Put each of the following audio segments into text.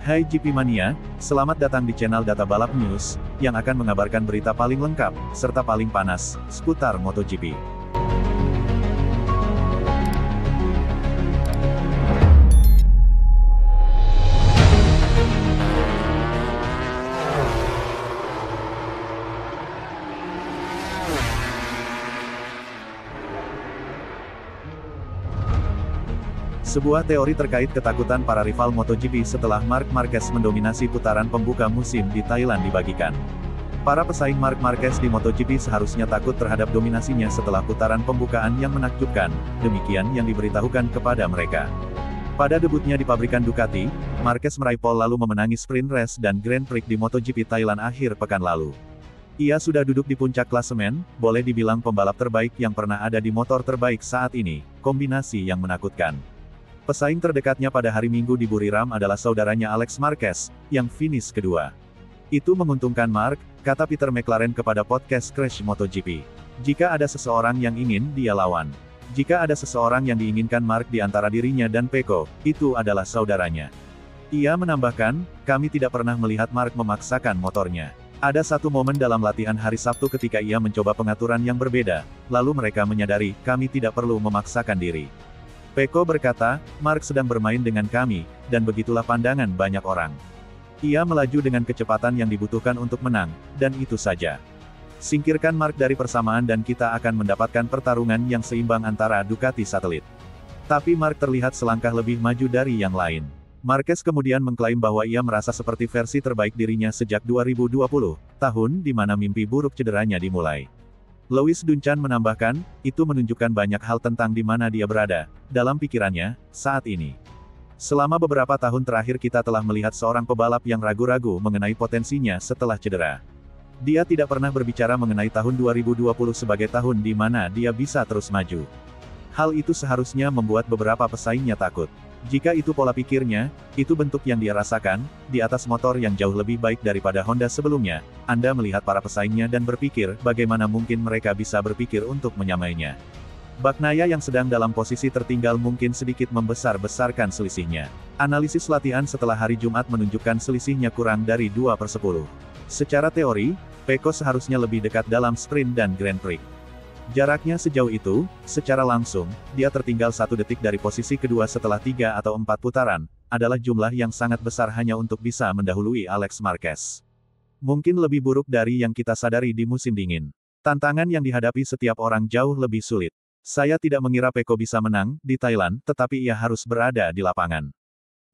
Hai GP Mania, selamat datang di channel Data Balap News, yang akan mengabarkan berita paling lengkap, serta paling panas, seputar MotoGP. Sebuah teori terkait ketakutan para rival MotoGP setelah Marc Marquez mendominasi putaran pembuka musim di Thailand dibagikan. Para pesaing Marc Marquez di MotoGP seharusnya takut terhadap dominasinya setelah putaran pembukaan yang menakjubkan, demikian yang diberitahukan kepada mereka. Pada debutnya di pabrikan Ducati, Marquez meraih pole lalu memenangi sprint race dan Grand Prix di MotoGP Thailand akhir pekan lalu. Ia sudah duduk di puncak klasemen, boleh dibilang pembalap terbaik yang pernah ada di motor terbaik saat ini, kombinasi yang menakutkan. Pesaing terdekatnya pada hari Minggu di Buriram adalah saudaranya Alex Marquez, yang finish kedua. Itu menguntungkan Marc, kata Peter McLaren kepada podcast Crash MotoGP. Jika ada seseorang yang ingin dia lawan. Jika ada seseorang yang diinginkan Marc di antara dirinya dan Pecco, itu adalah saudaranya. Ia menambahkan, kami tidak pernah melihat Marc memaksakan motornya. Ada satu momen dalam latihan hari Sabtu ketika ia mencoba pengaturan yang berbeda, lalu mereka menyadari, kami tidak perlu memaksakan diri. Pecco berkata, Marc sedang bermain dengan kami, dan begitulah pandangan banyak orang. Ia melaju dengan kecepatan yang dibutuhkan untuk menang, dan itu saja. Singkirkan Marc dari persamaan dan kita akan mendapatkan pertarungan yang seimbang antara Ducati satelit. Tapi Marc terlihat selangkah lebih maju dari yang lain. Marquez kemudian mengklaim bahwa ia merasa seperti versi terbaik dirinya sejak 2020, tahun di mana mimpi buruk cederanya dimulai. Lewis Duncan menambahkan, itu menunjukkan banyak hal tentang di mana dia berada, dalam pikirannya, saat ini. Selama beberapa tahun terakhir kita telah melihat seorang pebalap yang ragu-ragu mengenai potensinya setelah cedera. Dia tidak pernah berbicara mengenai tahun 2020 sebagai tahun di mana dia bisa terus maju. Hal itu seharusnya membuat beberapa pesaingnya takut. Jika itu pola pikirnya, itu bentuk yang dia rasakan, di atas motor yang jauh lebih baik daripada Honda sebelumnya, Anda melihat para pesaingnya dan berpikir, bagaimana mungkin mereka bisa berpikir untuk menyamainya. Bagnaia yang sedang dalam posisi tertinggal mungkin sedikit membesar-besarkan selisihnya. Analisis latihan setelah hari Jumat menunjukkan selisihnya kurang dari 2/10. Secara teori, Pecco seharusnya lebih dekat dalam sprint dan Grand Prix. Jaraknya sejauh itu, secara langsung, dia tertinggal 1 detik dari posisi kedua setelah 3 atau 4 putaran, adalah jumlah yang sangat besar hanya untuk bisa mendahului Alex Marquez. Mungkin lebih buruk dari yang kita sadari di musim dingin. Tantangan yang dihadapi setiap orang jauh lebih sulit. Saya tidak mengira Pecco bisa menang di Thailand, tetapi ia harus berada di lapangan.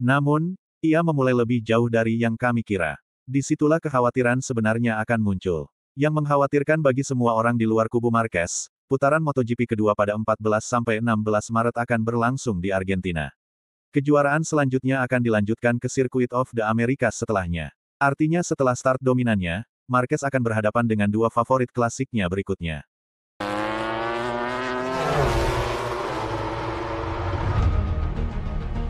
Namun, ia memulai lebih jauh dari yang kami kira. Disitulah kekhawatiran sebenarnya akan muncul. Yang mengkhawatirkan bagi semua orang di luar kubu Marquez, putaran MotoGP kedua pada 14-16 Maret akan berlangsung di Argentina. Kejuaraan selanjutnya akan dilanjutkan ke Circuit of the Americas setelahnya. Artinya setelah start dominannya, Marquez akan berhadapan dengan dua favorit klasiknya berikutnya.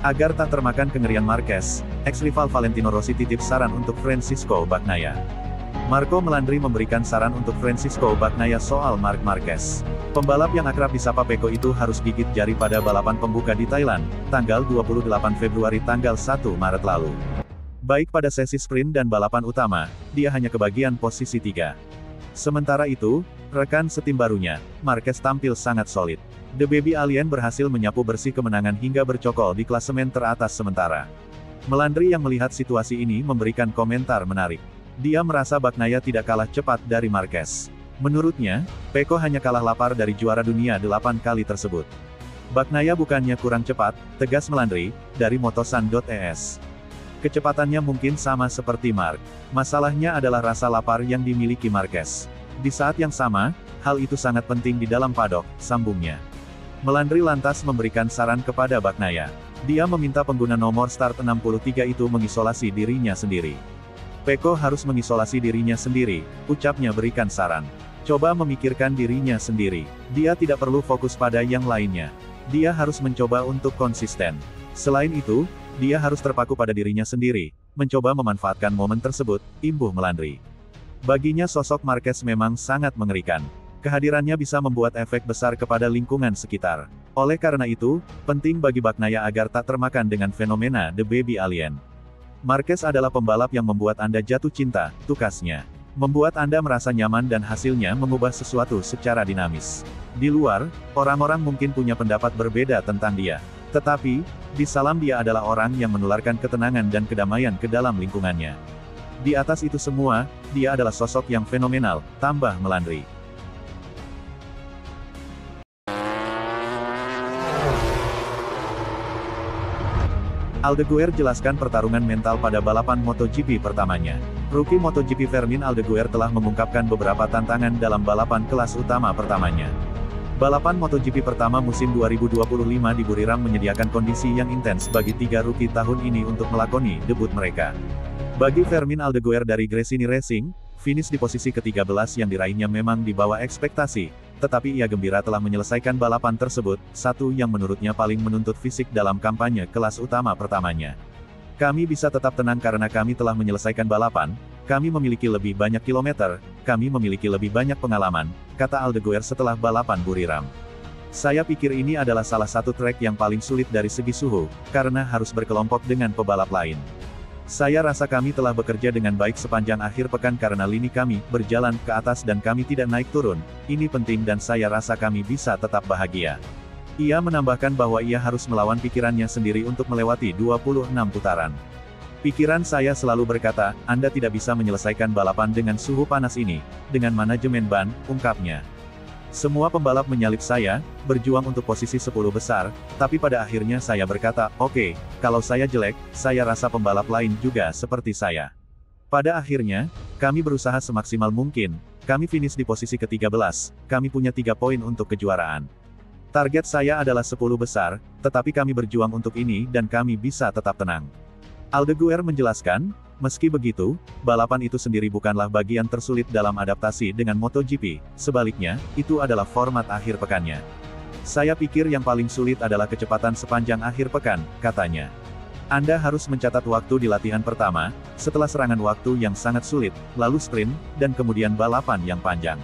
Agar tak termakan kengerian Marquez, ex-rival Valentino Rossi titip saran untuk Francisco Bagnaia. Marco Melandri memberikan saran untuk Francisco Bagnaia soal Marc Marquez. Pembalap yang akrab disapa Pecco itu harus gigit jari pada balapan pembuka di Thailand, tanggal 28 Februari tanggal 1 Maret lalu. Baik pada sesi sprint dan balapan utama, dia hanya kebagian posisi 3. Sementara itu, rekan setim barunya, Marquez tampil sangat solid. The Baby Alien berhasil menyapu bersih kemenangan hingga bercokol di klasemen teratas sementara. Melandri yang melihat situasi ini memberikan komentar menarik. Dia merasa Bagnaia tidak kalah cepat dari Marquez. Menurutnya, Pecco hanya kalah lapar dari juara dunia 8 kali tersebut. Bagnaia bukannya kurang cepat, tegas Melandri, dari Motosan.es. Kecepatannya mungkin sama seperti Marc. Masalahnya adalah rasa lapar yang dimiliki Marquez. Di saat yang sama, hal itu sangat penting di dalam paddock, sambungnya. Melandri lantas memberikan saran kepada Bagnaia. Dia meminta pengguna nomor start 63 itu mengisolasi dirinya sendiri. Pecco harus mengisolasi dirinya sendiri, ucapnya berikan saran. Coba memikirkan dirinya sendiri. Dia tidak perlu fokus pada yang lainnya. Dia harus mencoba untuk konsisten. Selain itu, dia harus terpaku pada dirinya sendiri, mencoba memanfaatkan momen tersebut, imbuh Melandri. Baginya sosok Marquez memang sangat mengerikan. Kehadirannya bisa membuat efek besar kepada lingkungan sekitar. Oleh karena itu, penting bagi Bagnaia agar tak termakan dengan fenomena The Baby Alien. Marquez adalah pembalap yang membuat Anda jatuh cinta, tukasnya. Membuat Anda merasa nyaman dan hasilnya mengubah sesuatu secara dinamis. Di luar, orang-orang mungkin punya pendapat berbeda tentang dia. Tetapi, di dalam dia adalah orang yang menularkan ketenangan dan kedamaian ke dalam lingkungannya. Di atas itu semua, dia adalah sosok yang fenomenal, tambah Melandri. Aldeguer jelaskan pertarungan mental pada balapan MotoGP pertamanya. Rookie MotoGP Fermin Aldeguer telah mengungkapkan beberapa tantangan dalam balapan kelas utama pertamanya. Balapan MotoGP pertama musim 2025 di Buriram menyediakan kondisi yang intens bagi 3 rookie tahun ini untuk melakoni debut mereka. Bagi Fermin Aldeguer dari Gresini Racing, finish di posisi ke-13 yang diraihnya memang di bawah ekspektasi, tetapi ia gembira telah menyelesaikan balapan tersebut, satu yang menurutnya paling menuntut fisik dalam kampanye kelas utama pertamanya. Kami bisa tetap tenang karena kami telah menyelesaikan balapan, kami memiliki lebih banyak kilometer, kami memiliki lebih banyak pengalaman, kata Aldeguer setelah balapan Buriram. Saya pikir ini adalah salah satu trek yang paling sulit dari segi suhu, karena harus berkelompok dengan pebalap lain. Saya rasa kami telah bekerja dengan baik sepanjang akhir pekan karena lini kami berjalan ke atas dan kami tidak naik turun. Ini penting dan saya rasa kami bisa tetap bahagia. Ia menambahkan bahwa ia harus melawan pikirannya sendiri untuk melewati 26 putaran. Pikiran saya selalu berkata, Anda tidak bisa menyelesaikan balapan dengan suhu panas ini, dengan manajemen ban, ungkapnya. Semua pembalap menyalip saya, berjuang untuk posisi 10 besar, tapi pada akhirnya saya berkata, oke, kalau saya jelek, saya rasa pembalap lain juga seperti saya. Pada akhirnya, kami berusaha semaksimal mungkin, kami finish di posisi ke-13, kami punya 3 poin untuk kejuaraan. Target saya adalah 10 besar, tetapi kami berjuang untuk ini dan kami bisa tetap tenang. Aldeguer menjelaskan, meski begitu, balapan itu sendiri bukanlah bagian tersulit dalam adaptasi dengan MotoGP, sebaliknya, itu adalah format akhir pekannya. Saya pikir yang paling sulit adalah kecepatan sepanjang akhir pekan, katanya. Anda harus mencatat waktu di latihan pertama, setelah serangan waktu yang sangat sulit, lalu sprint, dan kemudian balapan yang panjang.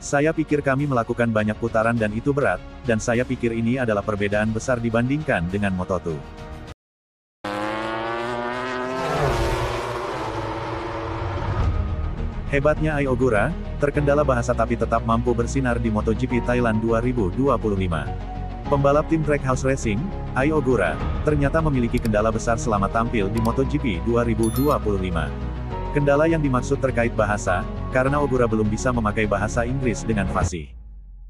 Saya pikir kami melakukan banyak putaran dan itu berat, dan saya pikir ini adalah perbedaan besar dibandingkan dengan Moto2. Hebatnya Ai Ogura, terkendala bahasa tapi tetap mampu bersinar di MotoGP Thailand 2025. Pembalap tim Trackhouse Racing, Ai Ogura, ternyata memiliki kendala besar selama tampil di MotoGP 2025. Kendala yang dimaksud terkait bahasa, karena Ogura belum bisa memakai bahasa Inggris dengan fasih.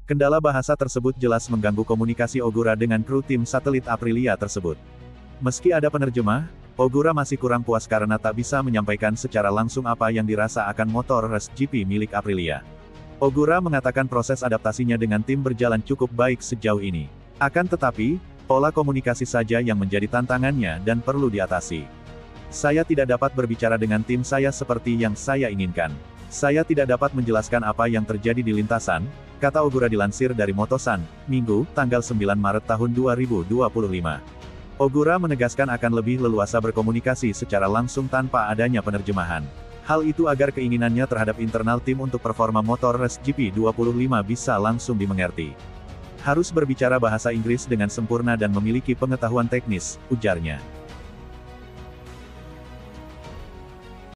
Kendala bahasa tersebut jelas mengganggu komunikasi Ogura dengan kru tim satelit Aprilia tersebut. Meski ada penerjemah, Ogura masih kurang puas karena tak bisa menyampaikan secara langsung apa yang dirasa akan motor race GP milik Aprilia. Ogura mengatakan proses adaptasinya dengan tim berjalan cukup baik sejauh ini. Akan tetapi, pola komunikasi saja yang menjadi tantangannya dan perlu diatasi. Saya tidak dapat berbicara dengan tim saya seperti yang saya inginkan. Saya tidak dapat menjelaskan apa yang terjadi di lintasan, kata Ogura dilansir dari Motosan, Minggu, tanggal 9 Maret tahun 2025. Ogura menegaskan akan lebih leluasa berkomunikasi secara langsung tanpa adanya penerjemahan. Hal itu agar keinginannya terhadap internal tim untuk performa motor race GP 25 bisa langsung dimengerti. Harus berbicara bahasa Inggris dengan sempurna dan memiliki pengetahuan teknis, ujarnya.